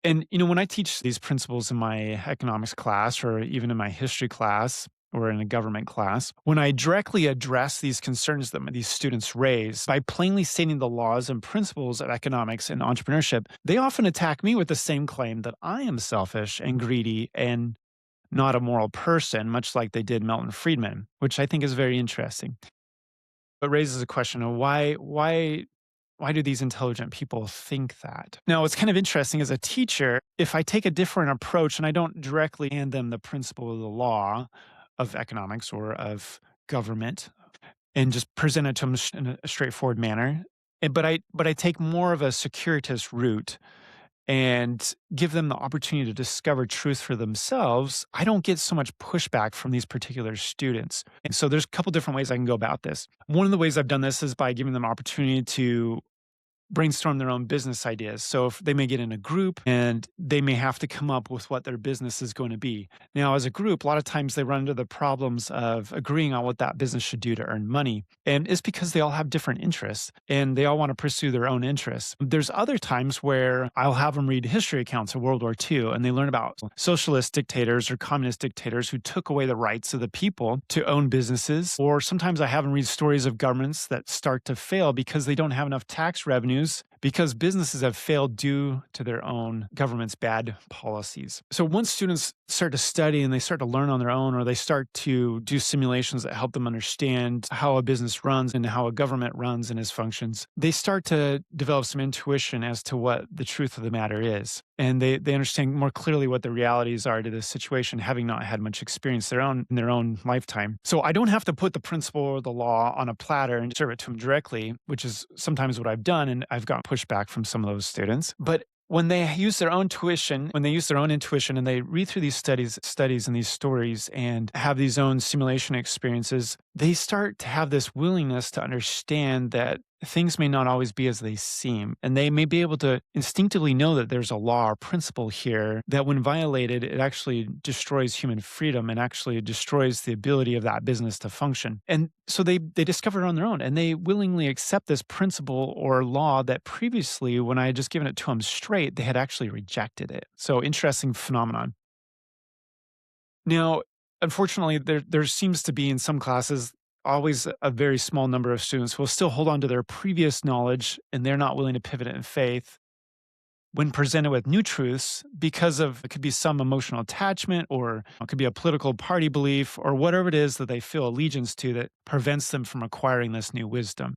And, when I teach these principles in my economics class or even in my history class or in a government class, when I directly address these concerns that these students raise by plainly stating the laws and principles of economics and entrepreneurship, they often attack me with the same claim that I am selfish and greedy and not a moral person, much like they did Milton Friedman, which I think is very interesting. But raises a question of why do these intelligent people think that? Now, it's kind of interesting as a teacher, if I take a different approach and I don't directly hand them the principle of the law of economics or of government and just present it to them in a straightforward manner, but I take more of a circuitous route and give them the opportunity to discover truth for themselves, I don't get so much pushback from these particular students. And so there's a couple different ways I can go about this. One of the ways I've done this is by giving them opportunity to brainstorm their own business ideas. So if they may get in a group and they may have to come up with what their business is going to be. Now, as a group, a lot of times they run into the problems of agreeing on what that business should do to earn money. And it's because they all have different interests and they all want to pursue their own interests. There's other times where I'll have them read history accounts of World War II and they learn about socialist dictators or communist dictators who took away the rights of the people to own businesses. Or sometimes I have them read stories of governments that start to fail because they don't have enough tax revenues because businesses have failed due to their own government's bad policies. So once students start to study and they start to learn on their own, or they start to do simulations that help them understand how a business runs and how a government runs and its functions, they start to develop some intuition as to what the truth of the matter is. And they understand more clearly what the realities are to this situation, having not had much experience in their own lifetime. So I don't have to put the principle or the law on a platter and serve it to them directly, which is sometimes what I've done, and I've got pushback from some of those students. But when they use their own tuition, when they use their own intuition and they read through these studies and these stories and have these own simulation experiences, they start to have this willingness to understand that things may not always be as they seem. And they may be able to instinctively know that there's a law or principle here that when violated, it actually destroys human freedom and actually destroys the ability of that business to function. And so they discover it on their own and they willingly accept this principle or law that previously, when I had just given it to them straight, they had actually rejected it. So interesting phenomenon. Now, unfortunately, there seems to be in some classes always a very small number of students who will still hold on to their previous knowledge and they're not willing to pivot it in faith when presented with new truths because of it could be some emotional attachment or it could be a political party belief or whatever it is that they feel allegiance to that prevents them from acquiring this new wisdom.